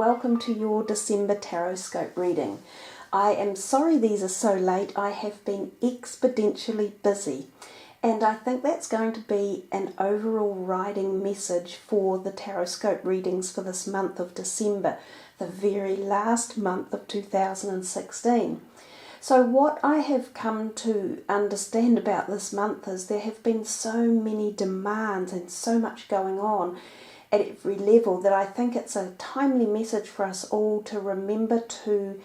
welcome to your December Tarot Scope reading. I am sorry these are so late. I have been exponentially busy, and I think that's going to be an overall riding message for the Tarot Scope readings for this month of December, the very last month of 2016. So what I have come to understand about this month is there have been so many demands and so much going on at every level that I think it's a timely message for us all to remember to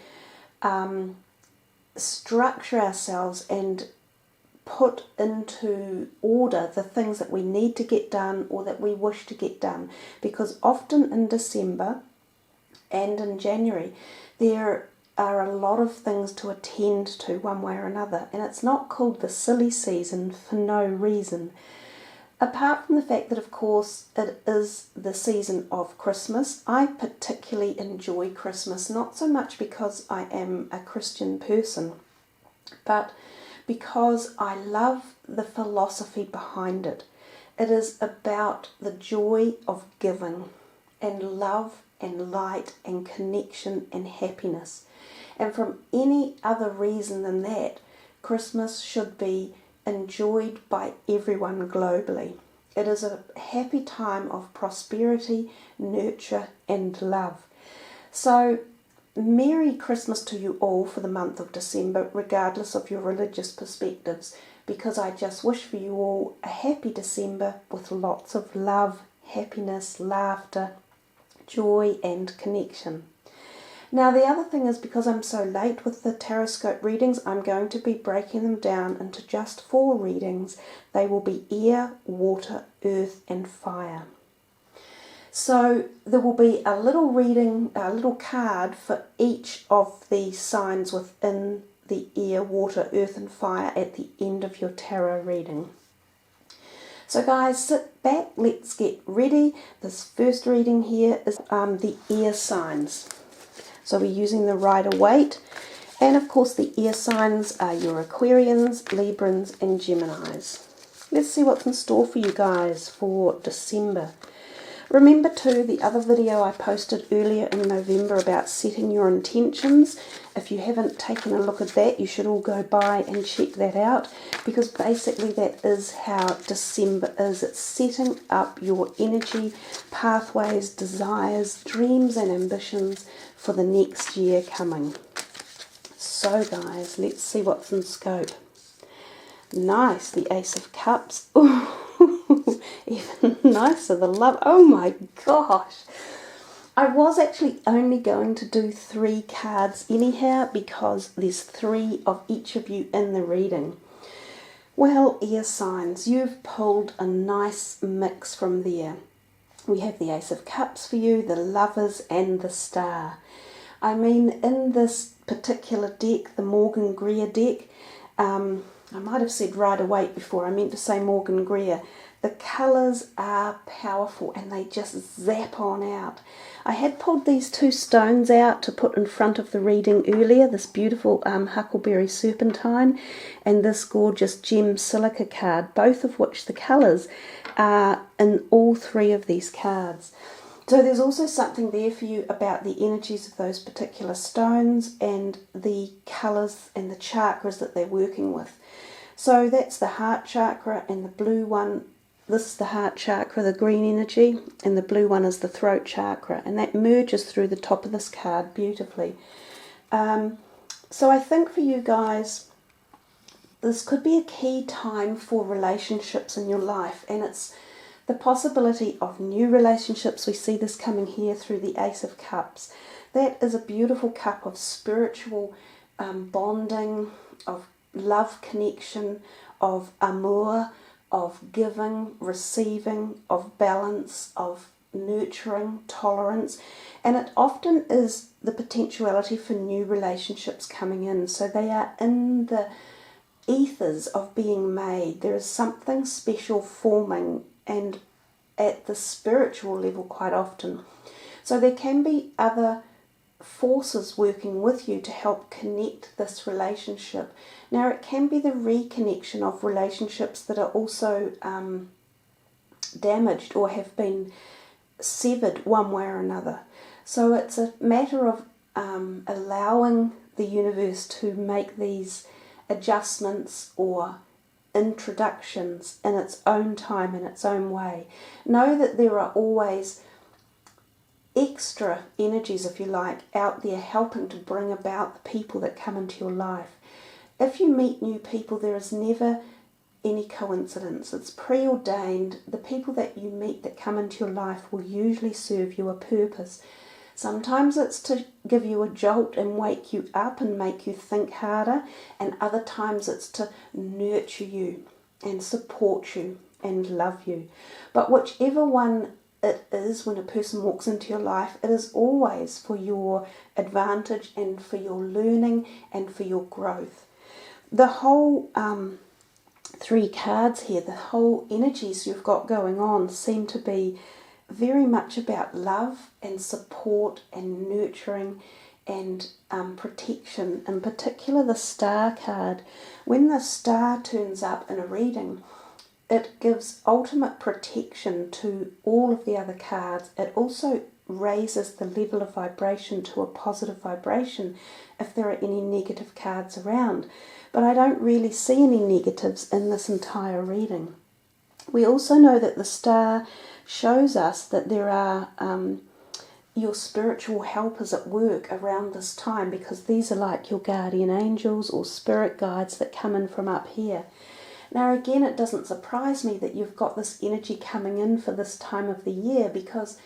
structure ourselves and put into order the things that we need to get done or that we wish to get done, because often in December and in January there are a lot of things to attend to one way or another, and it's not called the silly season for no reason. Apart from the fact that, of course, it is the season of Christmas. I particularly enjoy Christmas, not so much because I am a Christian person, but because I love the philosophy behind it. It is about the joy of giving and love and light and connection and happiness. And from any other reason than that, Christmas should be enjoyed by everyone globally. It is a happy time of prosperity, nurture and love. So Merry Christmas to you all for the month of December, regardless of your religious perspectives, because I just wish for you all a happy December with lots of love, happiness, laughter, joy and connection. Now the other thing is, because I'm so late with the Tarot Scope readings, I'm going to be breaking them down into just 4 readings. They will be air, water, earth and fire. So there will be a little reading, a little card for each of the signs within the air, water, earth and fire at the end of your tarot reading. So guys, sit back, let's get ready. This first reading here is the air signs. So we're using the Rider-Waite, and of course the air signs are your Aquarians, Librans and Geminis. Let's see what's in store for you guys for December. Remember too, the other video I posted earlier in November about setting your intentions. If you haven't taken a look at that, you should all go by and check that out, because basically that is how December is. It's setting up your energy, pathways, desires, dreams and ambitions for the next year coming. So guys, let's see what's in scope. Nice, the Ace of Cups. Ooh, even nicer, the Love. Oh my gosh. I was actually only going to do 3 cards anyhow, because there's 3 of each of you in the reading. Well, air signs, you've pulled a nice mix from there. We have the Ace of Cups for you, the Lovers and the Star. I mean, in this particular deck, the Morgan Greer deck, I might have said Rider-Waite before, I meant to say Morgan Greer. The colours are powerful and they just zap on out. I had pulled these 2 stones out to put in front of the reading earlier, this beautiful Huckleberry Serpentine and this gorgeous Gem Silica card, both of which the colours are in all 3 of these cards. So there's also something there for you about the energies of those particular stones and the colours and the chakras that they're working with. So that's the heart chakra, and the blue one, this is the heart chakra, the green energy, and the blue one is the throat chakra, and that merges through the top of this card beautifully. So I think for you guys, this could be a key time for relationships in your life, and it's the possibility of new relationships. We see this coming here through the Ace of Cups. That is a beautiful cup of spiritual bonding, of love connection, of amour, of giving, receiving, of balance, of nurturing, tolerance, and it often is the potentiality for new relationships coming in. So they are in the ethers of being made. There is something special forming, and at the spiritual level quite often. So there can be other forces working with you to help connect this relationship. Now it can be the reconnection of relationships that are also damaged or have been severed one way or another. So it's a matter of allowing the universe to make these adjustments or introductions in its own time, in its own way. Know that there are always extra energies, if you like, out there helping to bring about the people that come into your life. If you meet new people, there is never any coincidence. It's preordained. The people that you meet that come into your life will usually serve you a purpose. Sometimes it's to give you a jolt and wake you up and make you think harder, and other times it's to nurture you and support you and love you. But whichever one it is, when a person walks into your life, it is always for your advantage and for your learning and for your growth. The whole 3 cards here, the whole energies you've got going on seem to be very much about love and support and nurturing and protection. In particular, the Star card. When the Star turns up in a reading, it gives ultimate protection to all of the other cards. It also raises the level of vibration to a positive vibration if there are any negative cards around. But I don't really see any negatives in this entire reading. We also know that the Star shows us that there are your spiritual helpers at work around this time, because these are like your guardian angels or spirit guides that come in from up here. Now again, it doesn't surprise me that you've got this energy coming in for this time of the year, because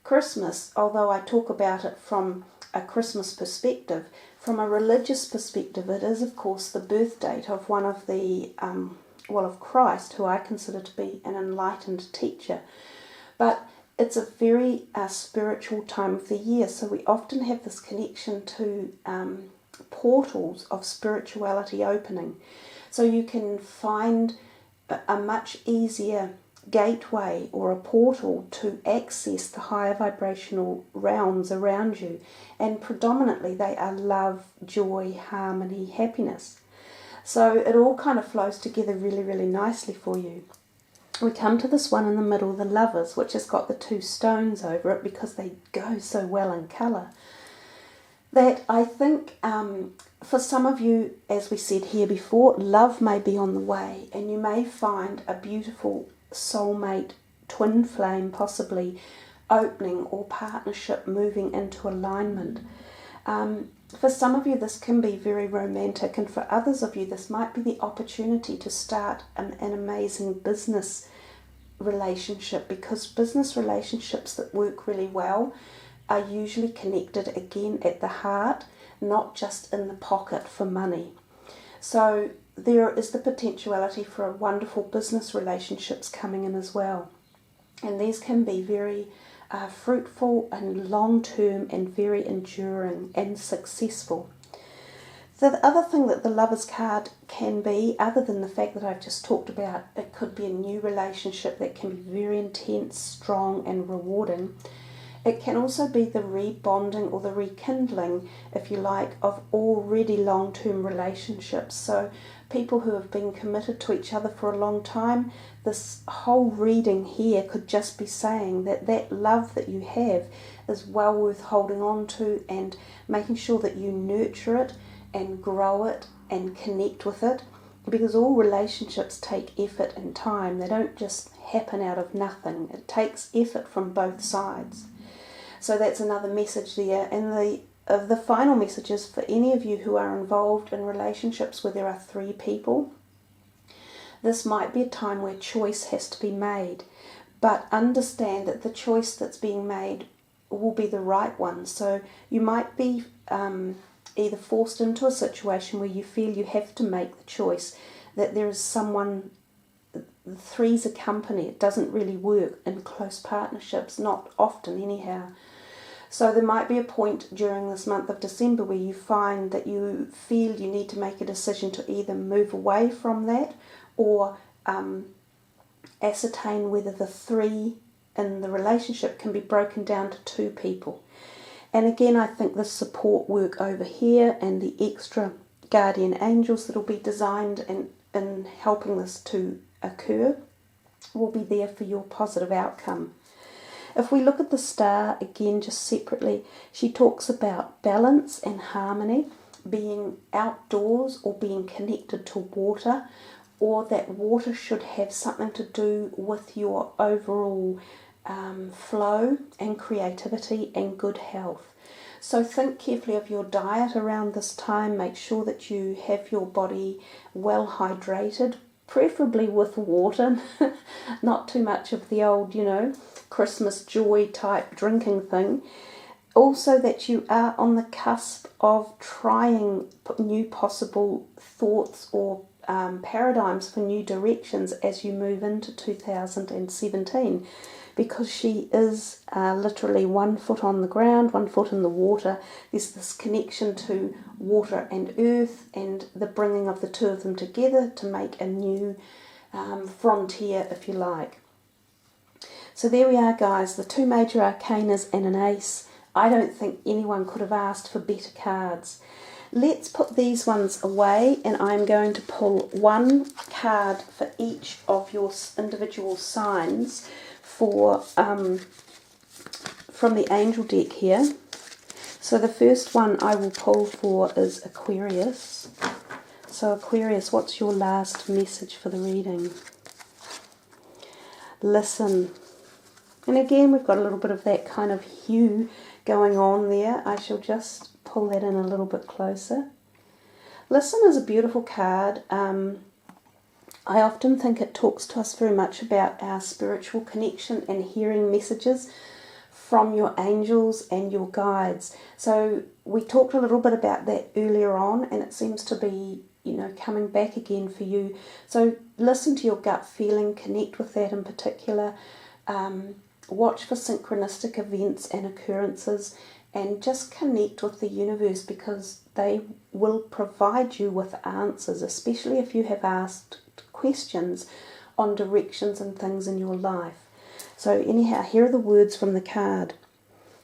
Christmas, although I talk about it from a Christmas perspective, from a religious perspective, it is of course the birth date of one of the, of Christ, who I consider to be an enlightened teacher. But it's a very spiritual time of the year, so we often have this connection to portals of spirituality opening. So you can find a much easier gateway or a portal to access the higher vibrational realms around you, and predominantly they are love, joy, harmony, happiness. So it all kind of flows together really, really nicely for you. We come to this one in the middle, the Lovers, which has got the 2 stones over it because they go so well in colour. That I think for some of you, as we said here before, love may be on the way, and you may find a beautiful soulmate, twin flame possibly opening, or partnership moving into alignment. For some of you this can be very romantic, and for others of you this might be the opportunity to start an amazing business relationship, because business relationships that work really well are usually connected again at the heart, not just in the pocket for money. So there is the potentiality for a wonderful business relationships coming in as well, and these can be very fruitful and long-term and very enduring and successful. The other thing that the Lovers card can be, other than the fact that I've just talked about, it could be a new relationship that can be very intense, strong and rewarding. It can also be the rebonding or the rekindling, if you like, of already long-term relationships. So people who have been committed to each other for a long time, this whole reading here could just be saying that that love that you have is well worth holding on to, and making sure that you nurture it and grow it and connect with it, because all relationships take effort and time. They don't just happen out of nothing. It takes effort from both sides. So that's another message there. And the final message is for any of you who are involved in relationships where there are 3 people. This might be a time where choice has to be made, but understand that the choice that's being made will be the right one. So you might be either forced into a situation where you feel you have to make the choice, that there is someone. 3's a company. It doesn't really work in close partnerships, not often anyhow. So there might be a point during this month of December where you find that you feel you need to make a decision to either move away from that, or ascertain whether the 3 in the relationship can be broken down to 2 people. And again, I think the support work over here and the extra guardian angels that will be designed in helping this to occur will be there for your positive outcome. If we look at the star again just separately, she talks about balance and harmony, being outdoors or being connected to water, or that water should have something to do with your overall flow and creativity and good health. So think carefully of your diet around this time. Make sure that you have your body well hydrated, preferably with water, not too much of the old, Christmas joy type drinking thing. Also that you are on the cusp of trying new possible thoughts or paradigms for new directions as you move into 2017, because she is literally 1 foot on the ground, 1 foot in the water. There's this connection to water and earth and the bringing of the two of them together to make a new frontier, if you like. So there we are, guys, the 2 major arcanas and an ace. I don't think anyone could have asked for better cards. Let's put these ones away, and I'm going to pull 1 card for each of your individual signs from the angel deck here. So the first one I will pull for is Aquarius. So Aquarius, what's your last message for the reading? Listen. And again, we've got a little bit of that kind of hue going on there. I shall just pull that in a little bit closer. Listen is a beautiful card. I often think it talks to us very much about our spiritual connection and hearing messages from your angels and your guides. So we talked a little bit about that earlier on, and it seems to be, coming back again for you. So listen to your gut feeling, connect with that in particular. Watch for synchronistic events and occurrences, and just connect with the universe, because they will provide you with answers, especially if you have asked questions on directions and things in your life. So anyhow, here are the words from the card.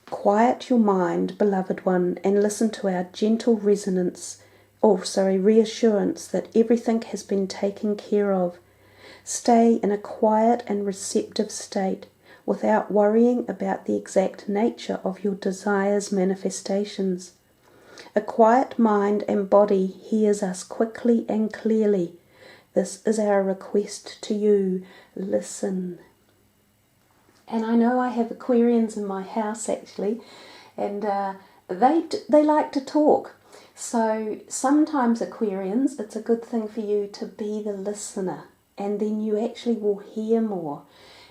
Quiet your mind, beloved one, and listen to our gentle reassurance that everything has been taken care of. Stay in a quiet and receptive state, without worrying about the exact nature of your desires' manifestations. A quiet mind and body hears us quickly and clearly. This is our request to you. Listen. And I know I have Aquarians in my house, actually, and they like to talk. So sometimes, Aquarians, it's a good thing for you to be the listener, and then you actually will hear more.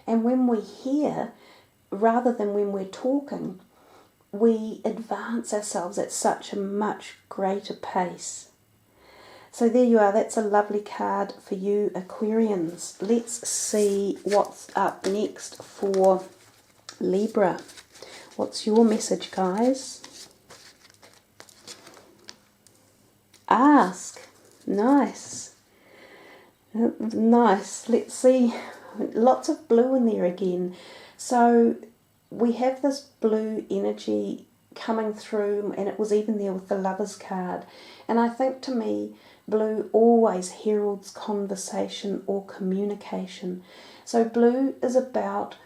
And when we hear, rather than when we're talking, we advance ourselves at such a much greater pace. So there you are, that's a lovely card for you, Aquarians. Let's see what's up next for Libra. What's your message, guys? Ask. Nice. Nice. Let's see. Lots of blue in there again. So we have this blue energy coming through, and it was even there with the Lovers card. And I think, to me, blue always heralds conversation or communication. So blue is about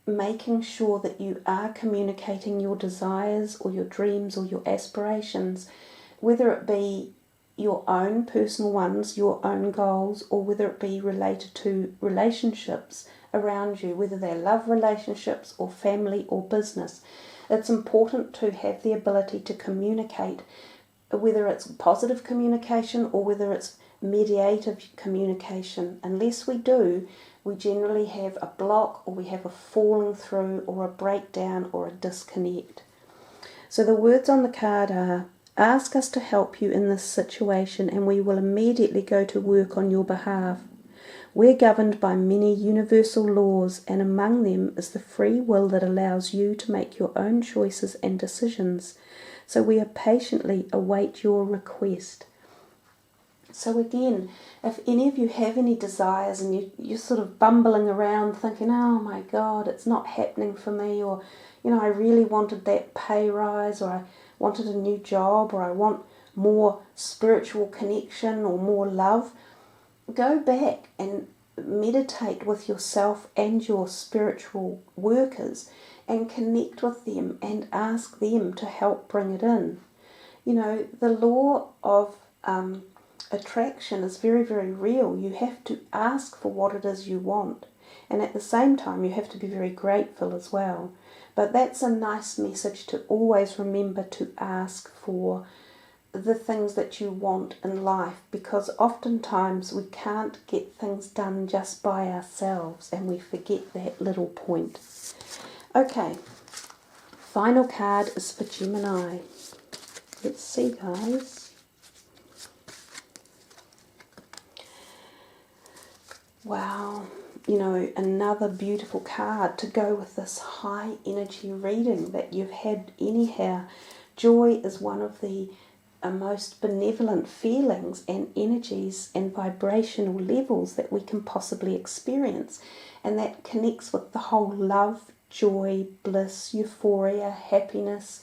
making sure that you are communicating your desires or your dreams or your aspirations, whether it be your own personal ones, your own goals, or whether it be related to relationships around you, whether they're love relationships or family or business. It's important to have the ability to communicate, whether it's positive communication or whether it's mediative communication. Unless we do, we generally have a block, or we have a falling through or a breakdown or a disconnect. So the words on the card are, ask us to help you in this situation and we will immediately go to work on your behalf. We're governed by many universal laws, and among them is the free will that allows you to make your own choices and decisions. So we patiently await your request. So again, if any of you have any desires and you're sort of bumbling around thinking, oh my God, it's not happening for me, or, I really wanted that pay rise, or I wanted a new job, or I want more spiritual connection or more love, go back and meditate with yourself and your spiritual workers and connect with them and ask them to help bring it in. You know, the law of attraction is very, very real. You have to ask for what it is you want, and at the same time you have to be very grateful as well. But that's a nice message to always remember to ask for the things that you want in life, because oftentimes we can't get things done just by ourselves and we forget that little point. Okay, final card is for Gemini. Let's see, guys. Wow, you know, another beautiful card to go with this high energy reading that you've had anyhow. Joy is one of the most benevolent feelings and energies and vibrational levels that we can possibly experience, and that connects with the whole love, joy, bliss, euphoria, happiness.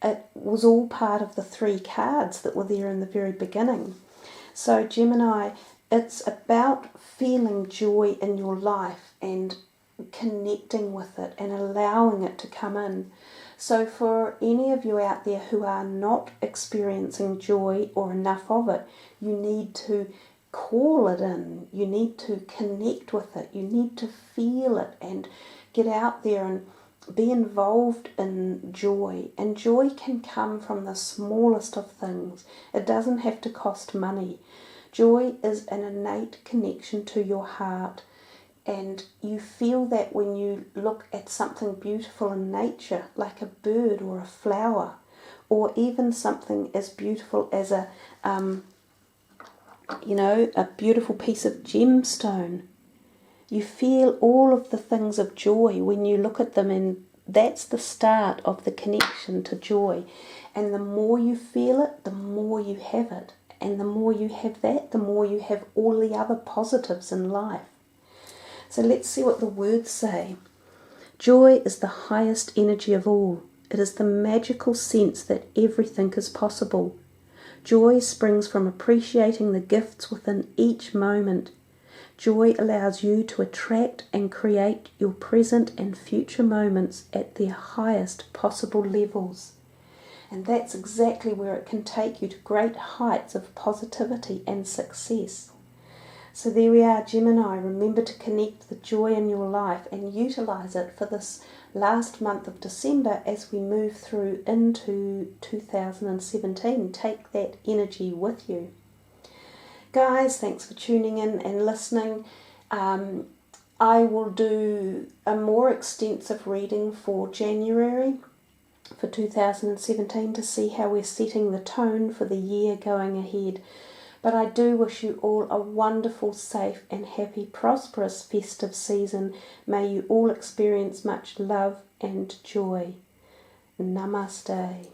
It was all part of the 3 cards that were there in the very beginning. So Gemini, it's about feeling joy in your life and connecting with it and allowing it to come in. So for any of you out there who are not experiencing joy or enough of it, you need to call it in. You need to connect with it. You need to feel it and get out there and be involved in joy. And joy can come from the smallest of things. It doesn't have to cost money. Joy is an innate connection to your heart. And you feel that when you look at something beautiful in nature, like a bird or a flower, or even something as beautiful as a beautiful piece of gemstone. You feel all of the things of joy when you look at them, and that's the start of the connection to joy. And the more you feel it, the more you have it. And the more you have that, the more you have all the other positives in life. So let's see what the words say. Joy is the highest energy of all. It is the magical sense that everything is possible. Joy springs from appreciating the gifts within each moment. Joy allows you to attract and create your present and future moments at their highest possible levels. And that's exactly where it can take you to great heights of positivity and success. So there we are, Gemini. Remember to connect the joy in your life and utilize it for this last month of December as we move through into 2017. Take that energy with you. Guys, thanks for tuning in and listening. I will do a more extensive reading for January for 2017 to see how we're setting the tone for the year going ahead. But I do wish you all a wonderful, safe and happy, prosperous festive season. May you all experience much love and joy. Namaste.